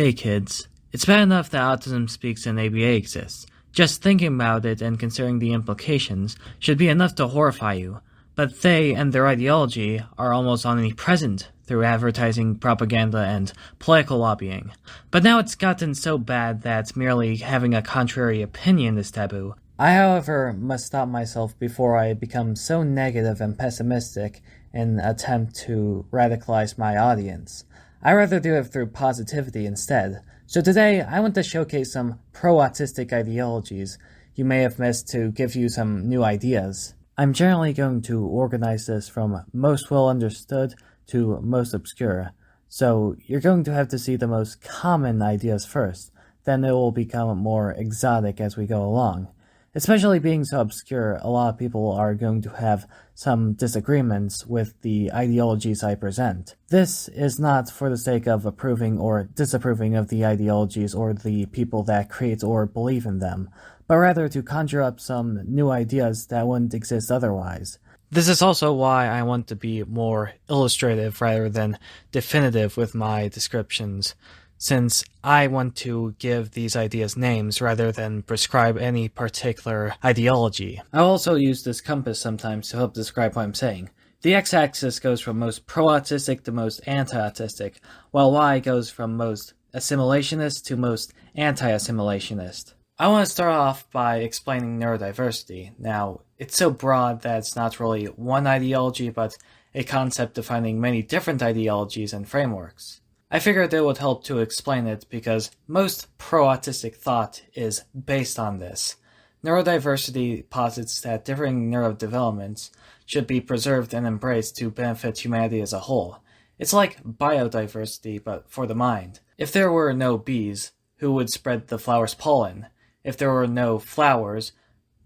Hey kids, it's bad enough that Autism Speaks and ABA exists. Just thinking about it and considering the implications should be enough to horrify you, but they and their ideology are almost omnipresent through advertising, propaganda, and political lobbying. But now it's gotten so bad that merely having a contrary opinion is taboo. I, however, must stop myself before I become so negative and pessimistic in an attempt to radicalize my audience. I rather do it through positivity instead. So today, I want to showcase some pro-autistic ideologies you may have missed to give you some new ideas. I'm generally going to organize this from most well understood to most obscure, so you're going to have to see the most common ideas first, then it will become more exotic as we go along. Especially being so obscure, a lot of people are going to have some disagreements with the ideologies I present. This is not for the sake of approving or disapproving of the ideologies or the people that create or believe in them, but rather to conjure up some new ideas that wouldn't exist otherwise. This is also why I want to be more illustrative rather than definitive with my descriptions, since I want to give these ideas names rather than prescribe any particular ideology. I'll also use this compass sometimes to help describe what I'm saying. The x-axis goes from most pro-autistic to most anti-autistic, while y goes from most assimilationist to most anti-assimilationist. I want to start off by explaining neurodiversity. Now, it's so broad that it's not really one ideology, but a concept defining many different ideologies and frameworks. I figured it would help to explain it because most pro-autistic thought is based on this. Neurodiversity posits that differing neurodevelopments should be preserved and embraced to benefit humanity as a whole. It's like biodiversity, but for the mind. If there were no bees, who would spread the flower's pollen? If there were no flowers,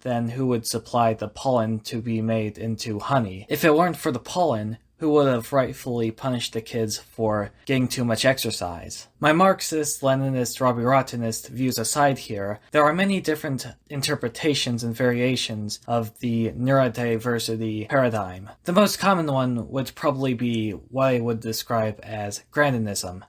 then who would supply the pollen to be made into honey? If it weren't for the pollen, who would have rightfully punished the kids for getting too much exercise? My Marxist, Leninist, Robbie Rottenist views aside here, there are many different interpretations and variations of the neurodiversity paradigm. The most common one would probably be what I would describe as Grandinism.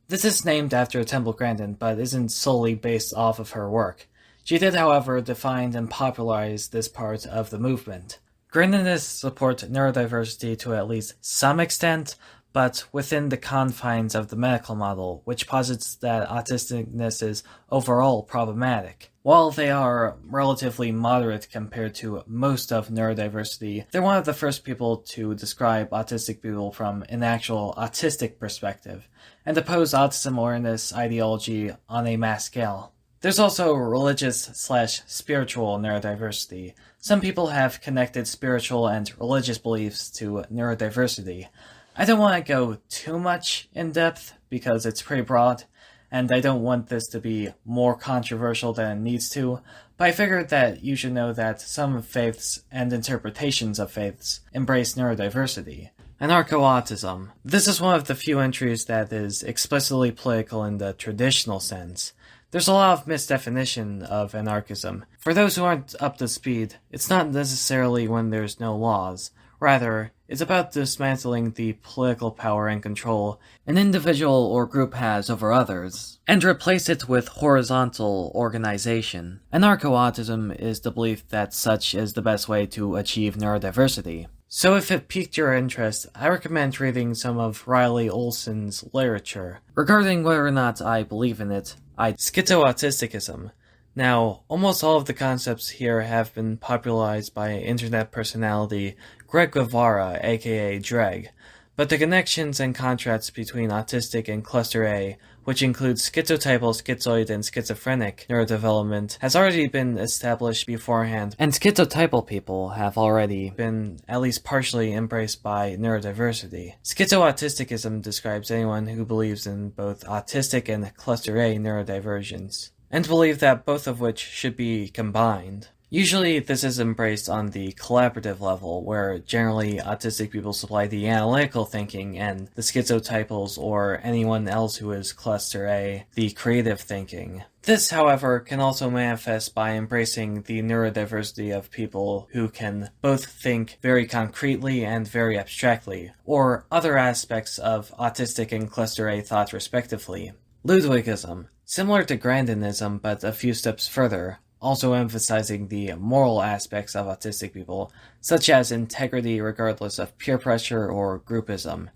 This is named after Temple Grandin, but isn't solely based off of her work. She did, however, define and popularize this part of the movement. Grandinists support neurodiversity to at least some extent, but within the confines of the medical model, which posits that autisticness is overall problematic. While they are relatively moderate compared to most of neurodiversity, they're one of the first people to describe autistic people from an actual autistic perspective, and oppose autism awareness ideology on a mass scale. There's also religious/spiritual neurodiversity. Some people have connected spiritual and religious beliefs to neurodiversity. I don't want to go too much in depth because it's pretty broad, and I don't want this to be more controversial than it needs to, but I figured that you should know that some faiths and interpretations of faiths embrace neurodiversity. Anarcho-Autism. This is one of the few entries that is explicitly political in the traditional sense. There's a lot of misdefinition of anarchism. For those who aren't up to speed, it's not necessarily when there's no laws. Rather, it's about dismantling the political power and control an individual or group has over others, and replace it with horizontal organization. Anarcho-autism is the belief that such is the best way to achieve neurodiversity. So if it piqued your interest, I recommend reading some of Riley Olson's literature. Regarding whether or not I believe in it, Schizoautisticism. Now, almost all of the concepts here have been popularized by internet personality Greg Guevara, aka Dreg, but the connections and contrasts between autistic and cluster A, which includes schizotypal, schizoid, and schizophrenic neurodevelopment, has already been established beforehand, and schizotypal people have already been at least partially embraced by neurodiversity. Schizoautisticism describes anyone who believes in both autistic and cluster A neurodivergence, and believe that both of which should be combined. Usually this is embraced on the collaborative level, where generally autistic people supply the analytical thinking and the schizotypals or anyone else who is cluster A, the creative thinking. This, however, can also manifest by embracing the neurodiversity of people who can both think very concretely and very abstractly, or other aspects of autistic and cluster A thought respectively. Ludwigism, similar to Grandinism but a few steps further, also emphasizing the moral aspects of autistic people, such as integrity regardless of peer pressure or groupism.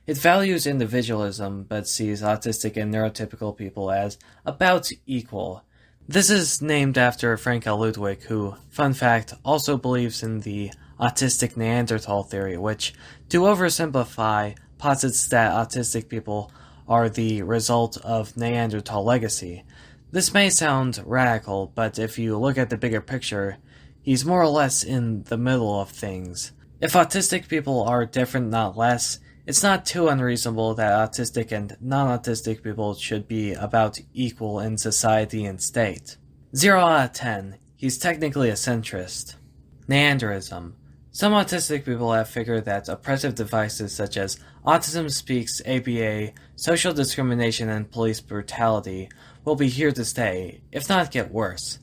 It values individualism but sees autistic and neurotypical people as about equal. This is named after Frank L. Ludwig, who, fun fact, also believes in the autistic Neanderthal theory, which, to oversimplify, posits that autistic people are the result of Neanderthal legacy. This may sound radical, but if you look at the bigger picture, he's more or less in the middle of things. If autistic people are different, not less, it's not too unreasonable that autistic and non-autistic people should be about equal in society and state. 0 out of 10, he's technically a centrist. Neanderism. Some autistic people have figured that oppressive devices such as autism speaks, ABA, social discrimination, and police brutality will be here to stay, if not get worse.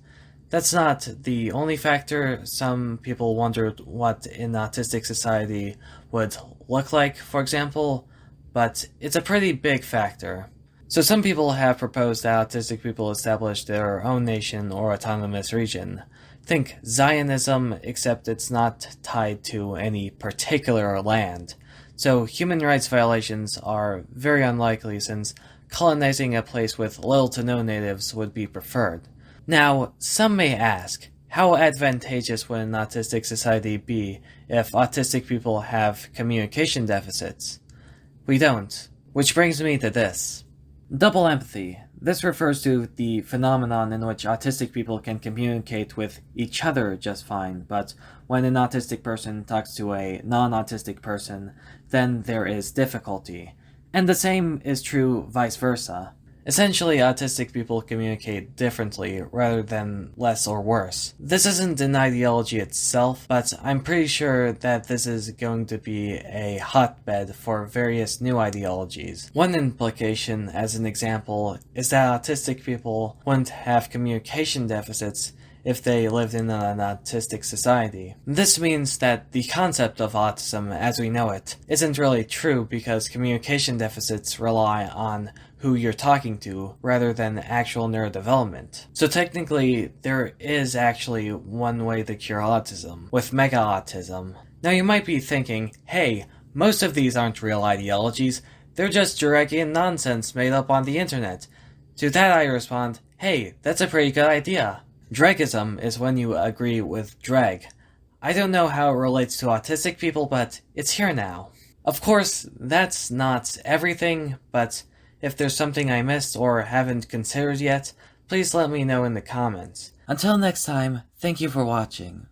That's not the only factor. Some people wondered what an autistic society would look like, for example, but it's a pretty big factor. So some people have proposed that autistic people establish their own nation or autonomous region. Think Zionism, except it's not tied to any particular land. So human rights violations are very unlikely since colonizing a place with little to no natives would be preferred. Now, some may ask, how advantageous would an autistic society be if autistic people have communication deficits? We don't. Which brings me to this. Double empathy. This refers to the phenomenon in which autistic people can communicate with each other just fine, but when an autistic person talks to a non-autistic person, then there is difficulty. And the same is true vice versa. Essentially, autistic people communicate differently rather than less or worse. This isn't an ideology itself, but I'm pretty sure that this is going to be a hotbed for various new ideologies. One implication, as an example, is that autistic people wouldn't have communication deficits if they lived in an autistic society. This means that the concept of autism as we know it isn't really true because communication deficits rely on who you're talking to rather than actual neurodevelopment. So technically, there is actually one way to cure autism, with mega-autism. Now you might be thinking, hey, most of these aren't real ideologies, they're just Dragian nonsense made up on the internet. To that I respond, hey, that's a pretty good idea. Dragism is when you agree with drag. I don't know how it relates to autistic people, but it's here now. Of course, that's not everything, but if there's something I missed or haven't considered yet, please let me know in the comments. Until next time, thank you for watching.